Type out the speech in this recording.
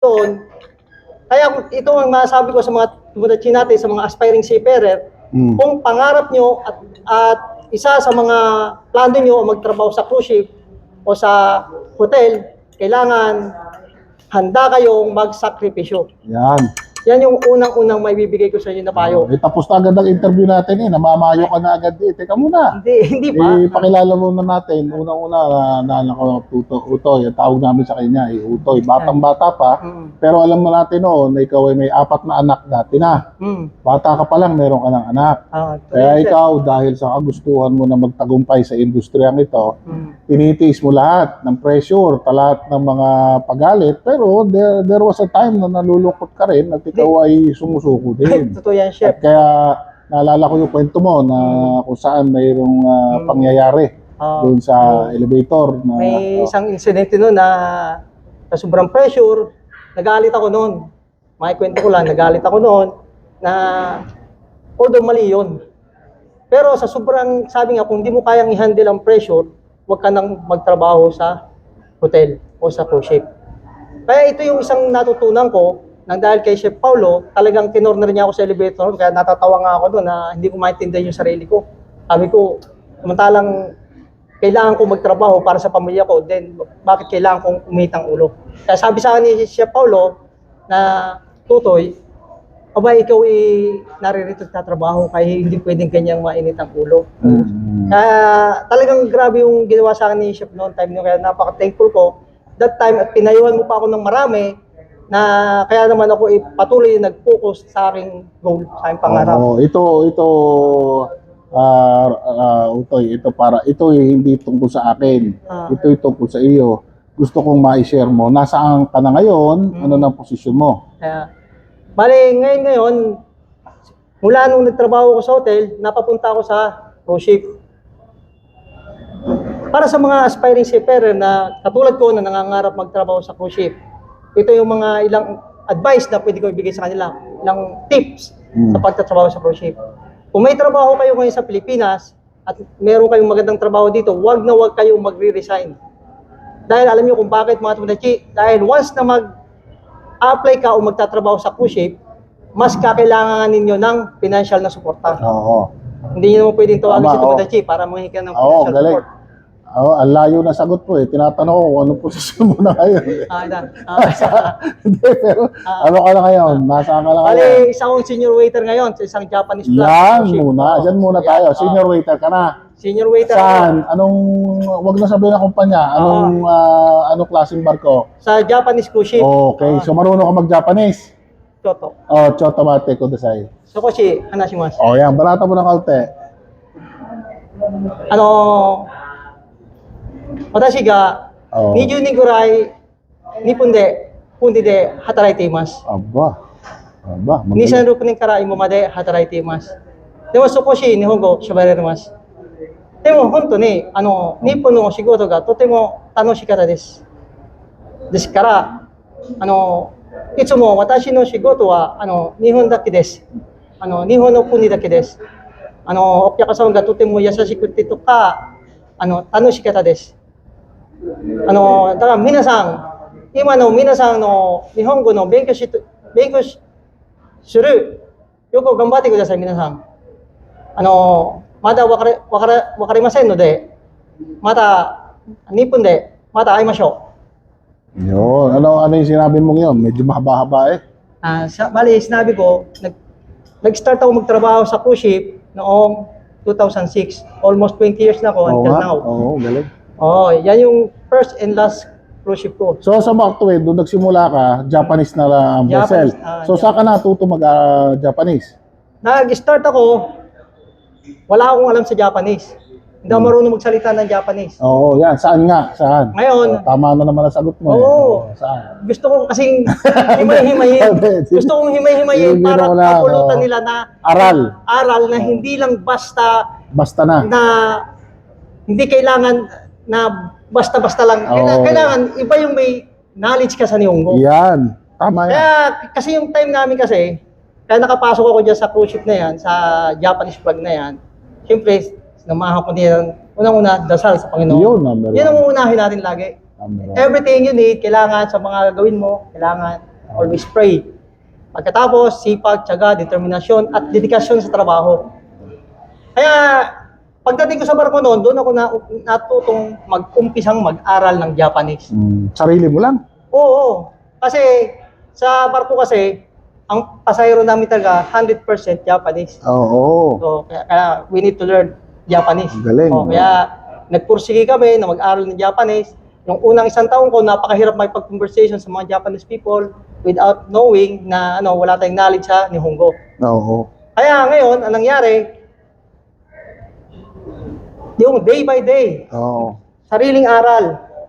doon. Kaya ito ang masasabi ko sa mga tumudatsin natin, sa mga aspiring seafarer, kung pangarap nyo at isa sa mga plano nyo magtrabaho sa cruise ship o sa hotel, kailangan handa kayong magsakripisyo. Yan. Yan yung unang-unang may bibigay ko sa inyo na payo. Tapos na agad ang interview natin namamayo ka na agad Teka muna. Hindi pa. Pakilala muna natin. Unang-una, naalala ko, Utoy. Ang tawag namin sa kanya, Utoy. Batang-bata pa. Pero alam mo natin noon na ikaw ay may 4 na anak dati na. Bata ka pa lang, meron ka ng anak. Kaya ikaw, dahil sa kagustuhan mo na magtagumpay sa industriyang ito, tinitiis mo lahat ng pressure, lahat ng mga pagalit. Pero there was a time na nalulungkot ka rin at ikaw ay sumusuko din. Totoo yan, Chef. At kaya naalala ko yung kwento mo na kung saan mayroong pangyayari doon sa elevator. May isang incident noon na sa sobrang pressure, nagalit ako noon. Makikwento ko lang, nagalit ako noon na although mali yun. Pero sa sobrang, sabi nga, kung di mo kayang i-handle ang pressure, huwag ka nang magtrabaho sa hotel o sa cruise ship. Kaya ito yung isang natutunan ko nang dahil kay Chef Paulo, talagang tinorner niya ako sa elevator, kaya natatawa nga ako doon na hindi ko maintindihan yung sarili ko. Sabi ko, samantalang kailangan ko magtrabaho para sa pamilya ko, then bakit kailangan kong umitang ulo? Kaya sabi sa akin ni Chef Paulo na, Tutoy, aba ikaw naririto sa trabaho kaya hindi pwedeng ganyang mainit ang ulo. Kaya talagang grabe yung ginawa sa akin ni Chef noon time nyo, kaya napaka-thankful ko. That time, at pinayuhan mo pa ako ng marami, na kaya naman ako patuloy nag-focus sa aking goal, sa aking pangarap. Utoy, ito hindi tungkol sa akin. Ito tungkol sa iyo. Gusto kong ma-share mo. Nasaan ka na ngayon? Ano na posisyon mo? Bale, ngayon, mula nung nagtrabaho ko sa hotel, napapunta ako sa cruise ship. Para sa mga aspiring seafarer na katulad ko na nangangarap magtrabaho sa cruise ship, ito yung mga ilang advice na pwede ko ibigay sa kanila, ilang tips sa pagtatrabaho sa cruise ship. Kung may trabaho kayo ngayon sa Pilipinas at meron kayong magandang trabaho dito, wag na wag kayong magre-resign. Dahil alam niyo kung bakit mga tumidachi, dahil once na mag-apply ka o magtatrabaho sa cruise ship, mas kakailangan ninyo ng financial na suporta. Hindi niyo naman pwedeng tawagin si tumidachi para manghingi ka ng financial support. Ang layo na sagot po Tinatanong ko kung anong posisyon mo na ngayon. Hindi, pero ano ka na ngayon? Nasaan ka na ngayon? Bale, isa akong senior waiter ngayon sa isang Japanese flag. Diyan muna tayo. Senior waiter ka na. Senior waiter. Saan? Wag na sabihin ang kumpanya. Anong klaseng barko? Sa Japanese cruise ship. Okay, so marunong ka mag-Japanese? Choto. Choto mate kudasai. Sokoshi, hanashimasu. Yan. Balata mo ng kalte. 私が20年ぐらい日本で本地で働いています。2006年から今まで働いています。でも少し日本語喋れます。でも本当に日本のお仕事がとても楽しかったです。ですからいつも私の仕事は日本だけです。日本の国だけです。お客さんがとても優しくてとか楽しかったです。だから皆さん、今の皆さんの日本語の勉強する、よく頑張ってください、皆さん。まだわかりませんので、また日本でまた会いましょう。ano yung sinabi mo ngayon? Medyo mahaba-haba Bali, sinabi ko, nag-start ako magtrabaho sa cruise ship noong 2006. Almost 20 years na ako until now. Galing. Yan yung first and last cruise ship ko. So sa Markway, doon nagsimula ka, Japanese na lang ang vessel. So saan ka natuto mag-Japanese? Nag-start ako, wala akong alam sa Japanese. Hindi ako marunong magsalita ng Japanese. Yan. Saan nga? Saan? Ngayon. Tama na naman ang sagot mo. Saan? Gusto ko kasing himay-himayin. Gusto kong himay-himayin para kapulutan nila na aral na hindi lang basta na hindi kailangan na basta-basta lang. Kailangan iba yung may knowledge ka sa Nihongo. Yan. Tama yan. Kaya kasi yung time namin kasi, kaya nakapasok ako dyan sa cruise ship na yan, sa Japanese flag na yan. Siyempre, namahan ko din unang-una, dasal sa Panginoon. Yun ang uunahin natin lagi. Everything you need, kailangan sa mga gawin mo, kailangan Always pray. Pagkatapos, sipag, tiyaga, determinasyon, at dedikasyon sa trabaho. Kaya, pagdating ko sa barko noon, doon ako natutong mag-umpisang mag-aral ng Japanese. Sarili mo lang? Oo. Kasi, sa barko kasi, ang pasahero namin talaga 100% Japanese. Oo. So, kaya we need to learn Japanese. Galing. Kaya, nagpursige kami na mag-aral ng Japanese. Yung unang isang taon ko, napakahirap makipag-conversation sa mga Japanese people without knowing na wala tayong knowledge sa Nihongo. Oo. Kaya ngayon, ang nangyari, yung day by day, Oo. sariling aral,